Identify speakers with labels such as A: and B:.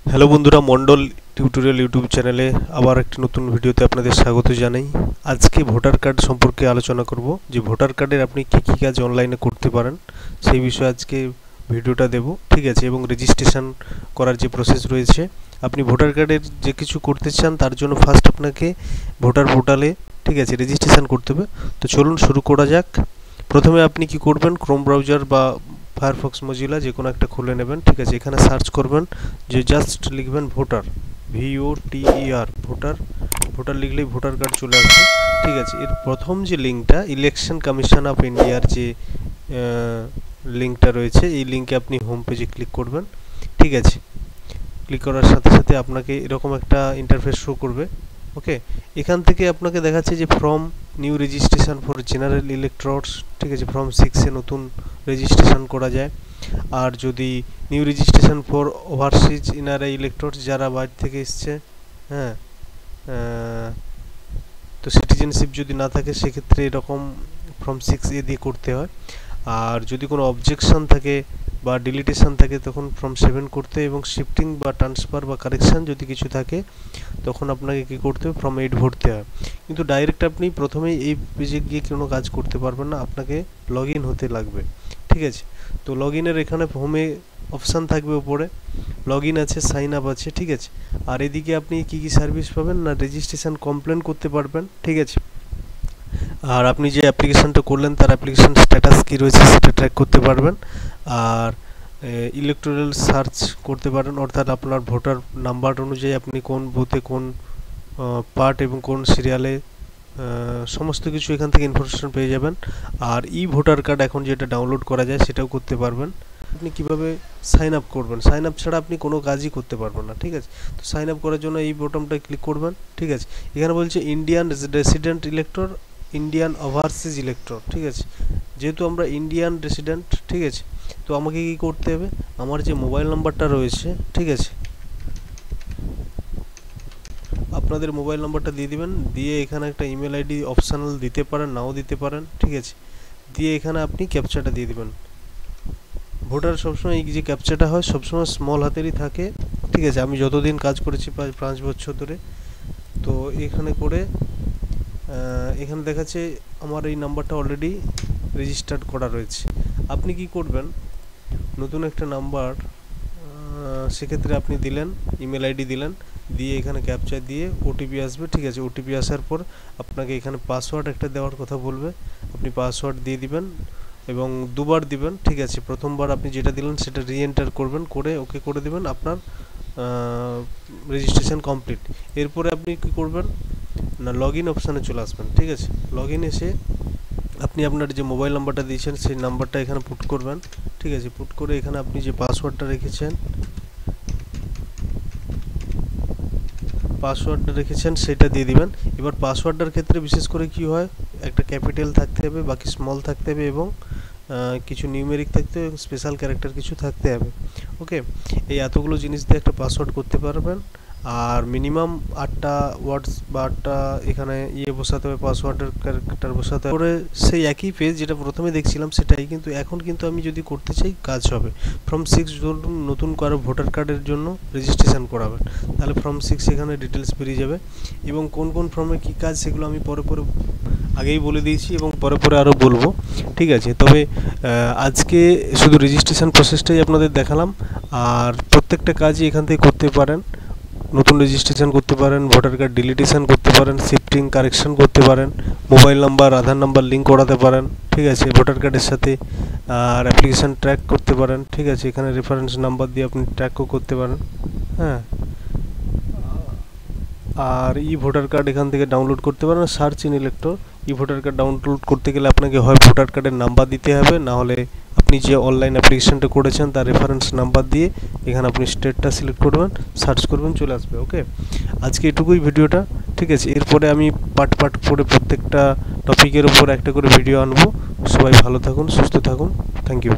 A: Hello বন্ধুরা, Mondal tutorial YouTube চ্যানেলে আবার একটি নতুন ভিডিওতে আপনাদের স্বাগত জানাই। আজকে ভোটার কার্ড সম্পর্কে আলোচনা করব, যে ভোটার কার্ডের আপনি কী কী কাজ অনলাইনে করতে পারেন সেই বিষয়ে আজকে ভিডিওটা দেব, ঠিক আছে। এবং রেজিস্ট্রেশন করার যে প্রসেস রয়েছে, আপনি ভোটার কার্ডের যে কিছু করতে চান তার জন্য ফার্স্ট আপনাকে ভোটার পোর্টালে, ঠিক আছে, রেজিস্ট্রেশন করতে হবে। তো চলুন শুরু করা যাক। প্রথমে আপনি কি করবেন, ক্রোম ব্রাউজার বা ফায়ারফক্স মজিলা যে কোনো একটা খুলে নেবেন, ঠিক আছে। এখানে সার্চ করবেন, যে জাস্ট লিখবেন ভোটার, VOTER, ভোটার। ভোটার লিখলেই ভোটার কার্ড চলে আসবে, ঠিক আছে। এর প্রথম যে লিঙ্কটা, ইলেকশন কমিশন অফ ইন্ডিয়ার যে লিঙ্কটা রয়েছে, এই লিঙ্কে আপনি হোম পেজে ক্লিক করবেন, ঠিক আছে। ক্লিক করার সাথে সাথে আপনাকে এরকম একটা ইন্টারফেস শো করবে, ওকে। এখান থেকে আপনাকে দেখাচ্ছে যে from new registration for general electors, ঠিক আছে। ফর্ম 6-এ নতুন রেজিস্ট্রেশন করা যায়। আর যদি নিউ রেজিস্ট্রেশন ফর ওভারসিজ ইনারা ইলেক্টরস, যারা বাইরে থেকে এসছে, হ্যাঁ, তো সিটিজেনশিপ যদি না থাকে সেক্ষেত্রে এরকম ফর্ম 6A দিয়ে করতে হয়। আর যদি কোনো অবজেকশন থাকে বা ডিলিটেশন থাকে তখন ফর্ম 7 করতে, এবং শিফটিং বা ট্রান্সফার বা কারেকশান যদি কিছু থাকে তখন আপনাকে কী করতে হবে, ফর্ম 8 ভরতে হয়। কিন্তু ডাইরেক্ট আপনি প্রথমেই এই পেজে গিয়ে কোনো কাজ করতে পারবেন না, আপনাকে লগ ইন হতে লাগবে, ঠিক আছে। তো লগ ইনের এখানে হোমে অপশান থাকবে, উপরে লগ ইন আছে, সাইন আপ আছে, ঠিক আছে। আর এদিকে আপনি কী কী সার্ভিস পাবেন না, রেজিস্ট্রেশন কমপ্লেন করতে পারবেন, ঠিক আছে। আর আপনি যে অ্যাপ্লিকেশানটা করলেন তার অ্যাপ্লিকেশান স্ট্যাটাস কী রয়েছে সেটা ট্র্যাক করতে পারবেন। আর ইলেকটোরাল সার্চ করতে পারেন, অর্থাৎ আপনার ভোটার নাম্বার অনুযায়ী আপনি কোন বুথে কোন পার্ট এবং কোন সিরিয়ালে, সমস্ত কিছু এখান থেকে ইনফরমেশন পেয়ে যাবেন। আর ভোটার কার্ড এখন যেটা ডাউনলোড করা যায় সেটাও করতে পারবেন। আপনি কিভাবে সাইন আপ করবেন, সাইন আপ ছাড়া আপনি কোনো কাজই করতে পারবেন না, ঠিক আছে। তো সাইন আপ করার জন্য এই বোতামটা ক্লিক করবেন, ঠিক আছে। এখানে বলছে Indian resident elector, Indian overseas elector, ঠিক আছে। যেহেতু আমরা ইন্ডিয়ান রেসিডেন্ট, ঠিক আছে, তো আমাকে কী করতে হবে, আমার যে মোবাইল নাম্বারটা রয়েছে, ঠিক আছে, আপনাদের মোবাইল নাম্বারটা দিয়ে দিবেন, দিয়ে এখানে একটা ইমেল আইডি অপশনাল দিতে পারেন, নাও দিতে পারেন, ঠিক আছে। দিয়ে এখানে আপনি ক্যাপচাটা দিয়ে দিবেন। ভোটার সবসময় এই যে ক্যাপচাটা হয় সবসময় স্মল হাতেরই থাকে, ঠিক আছে। আমি যতদিন কাজ করেছি প্রায় 5 বছর ধরে, তো এখানে করে এখানে দেখাচ্ছে আমার এই নাম্বারটা অলরেডি রেজিস্টার্ড করা রয়েছে। আপনি কি করবেন, নতুন একটা নাম্বার সেক্ষেত্রে আপনি দিলেন, ইমেল আইডি দিলেন, দিয়ে এখানে ক্যাপচা দিয়ে ওটিপি আসবে, ঠিক আছে। ওটিপি আসার পর আপনাকে এখানে পাসওয়ার্ড একটা দেওয়ার কথা বলবে, আপনি পাসওয়ার্ড দিয়ে দিবেন এবং দুবার দিবেন, ঠিক আছে। প্রথমবার আপনি যেটা দিলেন সেটা রিএন্টার করবেন, করে ওকে করে দিবেন, আপনার রেজিস্ট্রেশন কমপ্লিট। এরপরে আপনি কি করবেন না, লগ ইন অপশানে চলে আসবেন, ঠিক আছে। লগ ইন এসে আপনি আপনার যে মোবাইল নাম্বারটা দিয়েছেন সেই নাম্বারটা এখানে পুট করবেন, ঠিক আছে। পুট করে এখানে আপনি যে পাসওয়ার্ডটা রেখেছেন সেটা দিয়ে দিবেন। এবার পাসওয়ার্ডটার ক্ষেত্রে বিশেষ করে কি হয়, একটা ক্যাপিটাল থাকতে হবে, বাকি স্মল থাকতে হবে, এবং কিছু নিউমেরিক থাকতে হবে, এবং স্পেশাল ক্যারেক্টার কিছু থাকতে হবে, ওকে। এই এতগুলো জিনিস দিয়ে একটা পাসওয়ার্ড করতে পারবেন। আর মিনিমাম 8টা ওয়ার্ডস বা 8টা এখানে বসাতে হবে, পাসওয়ার্ডের ক্যারেক্টার বসাতে হবে। পরে সেই একই পেজ যেটা প্রথমে দেখছিলাম সেটাই, কিন্তু এখন কিন্তু আমি যদি করতে চাই কাজ হবে। ফর্ম 6 ধরুন নতুন কারো ভোটার কার্ডের জন্য রেজিস্ট্রেশন করাবেন, তাহলে ফর্ম 6 এখানে ডিটেলস বেরিয়ে যাবে, এবং কোন কোন ফর্মে কী কাজ সেগুলো আমি পরে আগেই বলে দিয়েছি এবং পরে আরও বলবো, ঠিক আছে। তবে আজকে শুধু রেজিস্ট্রেশন প্রসেসটাই আপনাদের দেখালাম, আর প্রত্যেকটা কাজই এখান থেকে করতে পারেন। নতুন রেজিস্ট্রেশন করতে পারেন, ভোটার কার্ড ডিলিটেশন করতে পারেন, শিফটিং কারেকশন করতে পারেন, মোবাইল নাম্বার আধার নাম্বার লিঙ্ক করাতে পারেন, ঠিক আছে, ভোটার কার্ডের সাথে। আর অ্যাপ্লিকেশান ট্র্যাক করতে পারেন, ঠিক আছে। এখানে রেফারেন্স নাম্বার দিয়ে আপনি ট্র্যাকও করতে পারেন, হ্যাঁ। আর ভোটার কার্ড এখান থেকে ডাউনলোড করতে পারেন। Search in elector, voter card download করতে গেলে আপনাকে হয় ভোটার কার্ডের নাম্বার দিতে হবে, না হলে আপনি যে অনলাইন অ্যাপ্লিকেশানটা করেছেন তার রেফারেন্স নাম্বার দিয়ে এখানে আপনি স্টেটটা সিলেক্ট করবেন, সার্চ করবেন, চলে আসবে, ওকে। আজকে এটুকুই ভিডিওটা, ঠিক আছে। এরপরে আমি পার্ট করে প্রত্যেকটা টপিকের উপর একটা করে ভিডিও আনবো। সবাই ভালো থাকুন, সুস্থ থাকুন, থ্যাংক ইউ।